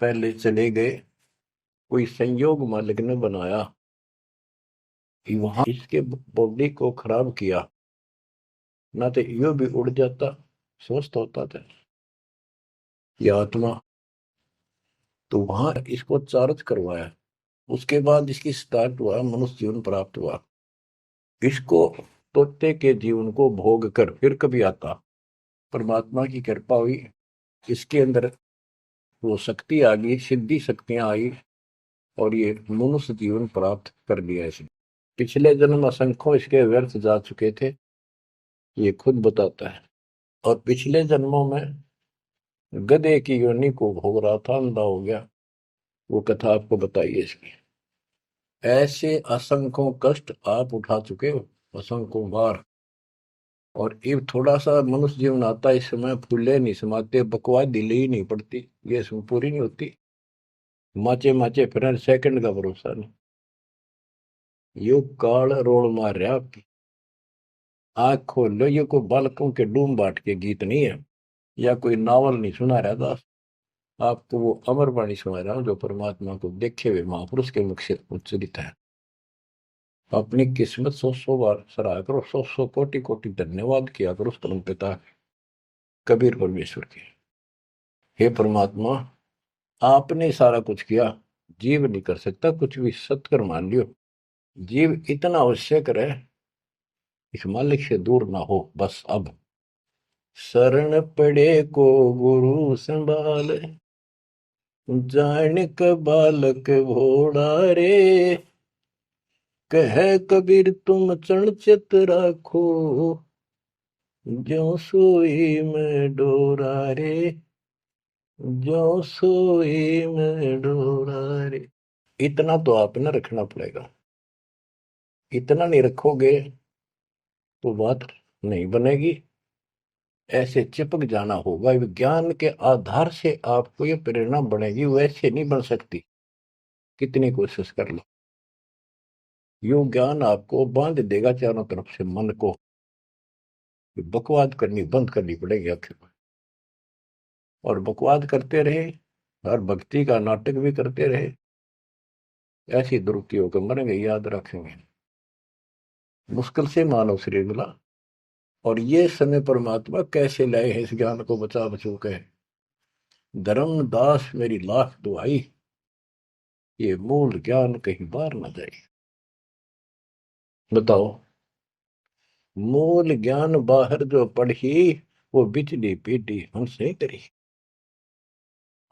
पहले चले गए, कोई संयोग मालिक ने बनाया कि वहां इसके बॉडी को खराब किया, ना तो यो भी उड़ जाता, स्वस्थ होता था ये आत्मा। तो वहां इसको चार्ज करवाया, उसके बाद इसकी स्टार्ट हुआ, मनुष्य जीवन प्राप्त हुआ। इसको तोते के जीवन को भोग कर फिर कभी आता, परमात्मा की कृपा हुई, इसके अंदर वो शक्ति आ गई, सिद्धि शक्तियां आई, और ये मनुष्य जीवन प्राप्त कर लिया इसने। पिछले जन्म असंख्यों इसके व्यर्थ जा चुके थे, ये खुद बताता है। और पिछले जन्मों में गधे की योनि को भोग रहा था, अंधा हो गया। वो कथा आपको बताइए इसकी। ऐसे असंख्यों कष्ट आप उठा चुके हो, असंख्यों बार। और ये थोड़ा सा मनुष्य जीवन आता, इस समय फूले नहीं समाते, बकवास ढीली ही नहीं पड़ती, ये इसमें पूरी नहीं होती। माचे माचे फिर सेकंड का भरोसा नहीं। यो काल रोल मार रहा आपकी। आंख खोल लो, ये कोई बालकों के डूम बाट के गीत नहीं है, या कोई नावल नहीं सुना रहा दास। आपको वो अमर वाणी सुना रहा हूं, जो परमात्मा को देखे हुए महापुरुष के मुख से उच्चरित है। अपनी किस्मत 100 बार सराहा करो, 100 कोटि कोटि धन्यवाद किया करो उस परम पिता कबीर परमेश्वर के। हे परमात्मा, आपने सारा कुछ किया, जीव नहीं कर सकता कुछ भी, सत्कर मान लियो। जीव इतना अवश्य करे, इस मालिक से दूर ना हो बस। अब शरण पड़े को गुरु संभाल, जान क बालक भोड़ा रे, कह कबीर तुम चरण चित राखो, ज्यों सोई में डोरा रे, ज्यों सोई में डोरा रे। इतना तो आपने रखना पड़ेगा। इतना नहीं रखोगे तो बात नहीं बनेगी। ऐसे चिपक जाना होगा, विज्ञान के आधार से आपको ये प्रेरणा बनेगी, वैसे नहीं बन सकती, कितनी कोशिश कर लो। यो ज्ञान आपको बांध देगा चारों तरफ से मन को। बकवाद करनी बंद करनी पड़ेगी आखिर में। और बकवाद करते रहे, हर भक्ति का नाटक भी करते रहे, ऐसी दुरुक्ति होकर मरेंगे, याद रखेंगे। मुश्किल से मानव शरीर मिला, और ये समय परमात्मा कैसे लाए हैं इस ज्ञान को बचा बचो के। धर्मदास मेरी लाख दुआई, ये मूल ज्ञान कहीं बार न जाए। बताओ, मूल ज्ञान बाहर जो पढ़ी, वो बिचली पीढ़ी हमसे करी।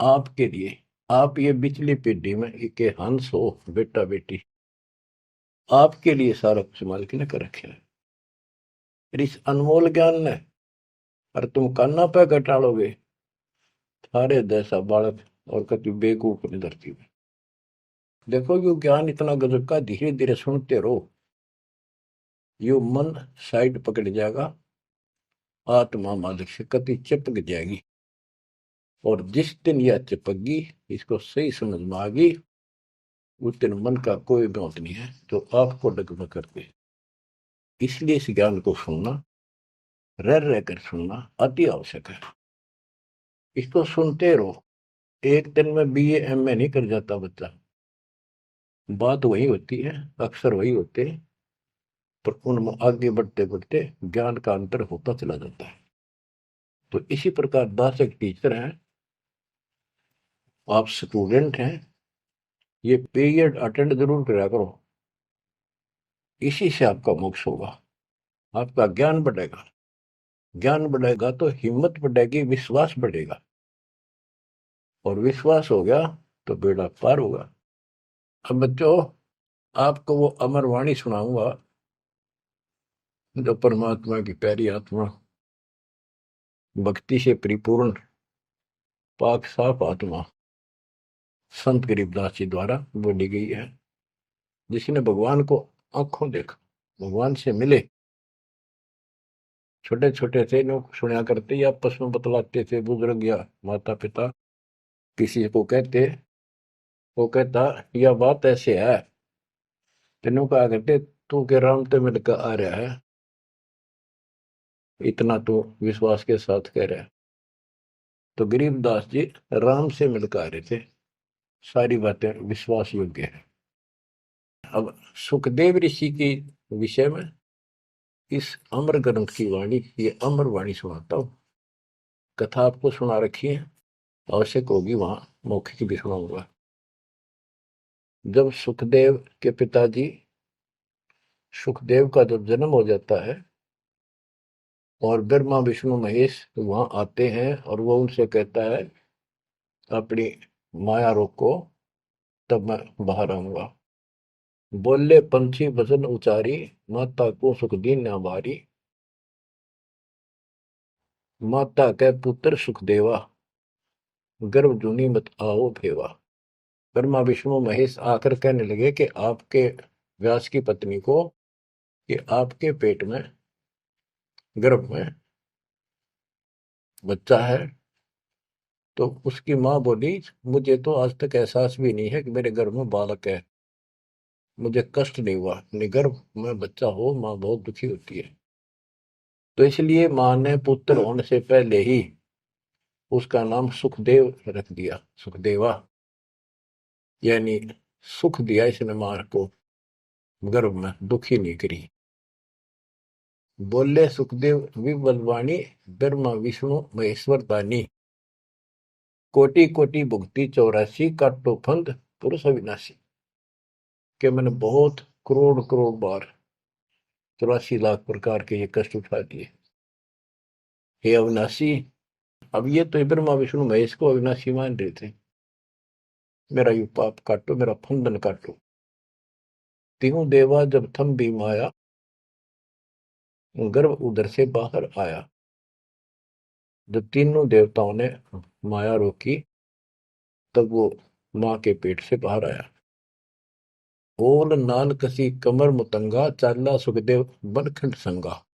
आपके लिए, आप ये बिचली पीढ़ी में एक हंस हो, बेटा बेटी, आपके लिए सारा कुछ मालिक ने कर रखे है। इस अनमोल ज्ञान ने, और तुम कान्ना पे घटालोगे थारे जैसा बालक और कति बेवकूफ अपनी धरती में। देखो, यो ज्ञान इतना गजब का, धीरे धीरे सुनते रहो, यो मन साइड पकड़ जाएगा, आत्मा मालिक से कति चिपक जाएगी। और जिस दिन यह चिपक गई, इसको सही समझ में आ गई, उस दिन मन का कोई बात नहीं है जो आपको डगमग कर दे। इसलिए इस ज्ञान को सुनना, रह रहकर सुनना अति आवश्यक है। इसको सुनते रहो। एक दिन में बीए एमए नहीं कर जाता बच्चा, बात वही होती है, अक्सर वही होते हैं, पर उनमें आगे बढ़ते बढ़ते ज्ञान का अंतर होता चला जाता है। तो इसी प्रकार दास एक टीचर हैं, आप स्टूडेंट हैं, ये पीरियड अटेंड जरूर करा करो। इसी से आपका मोक्ष होगा, आपका ज्ञान बढ़ेगा। ज्ञान बढ़ेगा तो हिम्मत बढ़ेगी, विश्वास बढ़ेगा, और विश्वास हो गया तो बेड़ा पार होगा। अब बच्चों, आपको वो अमर वाणी सुनाऊंगा, जो परमात्मा की प्यारी आत्मा, भक्ति से परिपूर्ण पाक साफ आत्मा संत गरीबदास जी द्वारा बोली गई है, जिसने भगवान को आंखों देखा, भगवान से मिले। छोटे छोटे थे लोग, सुना करते या आपस में बतलाते थे, बुजुर्ग या माता पिता किसी को कहते, वो कहता यह बात ऐसे है, तेनों कहा करते तू के राम तो मिलकर आ रहा है, इतना तो विश्वास के साथ कह रहा है। तो गरीबदास जी राम से मिलकर आ रहे थे, सारी बातें विश्वास योग्य है। अब सुखदेव ऋषि के विषय में इस अमर ग्रंथ की वाणी, ये अमर वाणी सुनाता हूं। कथा आपको सुना रखी है, आवश्यक होगी वहां मौखिक भी सुनाऊंगा। जब सुखदेव के पिताजी सुखदेव का जब जन्म हो जाता है और ब्रह्मा विष्णु महेश वहां आते हैं और वो उनसे कहता है अपनी माया रोको, तब मैं बाहर आऊंगा। बोले पंछी वचन उचारी, माता को सुख दीन न भारी। माता के पुत्र सुख देवा, गर्भ जूनी मत आओ भेवा। ब्रह्मा विष्णु महेश आकर कहने लगे कि आपके व्यास की पत्नी को कि आपके पेट में, गर्भ में बच्चा है। तो उसकी माँ बोली, मुझे तो आज तक एहसास भी नहीं है कि मेरे गर्भ में बालक है, मुझे कष्ट नहीं हुआ। गर्भ में बच्चा हो माँ बहुत दुखी होती है। तो इसलिए माँ ने पुत्र होने से पहले ही उसका नाम सुखदेव रख दिया, सुखदेवा, यानी सुख दिया इसने माँ को, गर्भ में दुखी नहीं करी। बोले सुखदेव विबलवाणी, ब्रह्मा विष्णु महेश्वर दानी। कोटि कोटि भुक्ति 84, काटो फंद पुरुष अविनाशी। कि मैंने बहुत करोड़ करोड़ बार 84 लाख प्रकार के ये कष्ट उठा दिए, हे अविनाशी। अब ये तो ब्रह्मा विष्णु महेश को अविनाशी मान रहे थे। मेरा यू पाप काटो, मेरा फंदन काटो। तीनों देवा जब थम भी माया, गर्भ उधर से बाहर आया। जब तीनों देवताओं ने माया रोकी तब वो माँ के पेट से बाहर आया। ओल नान कसी कमर मुतंगा, चाला सुखदेव बनखंड संगा।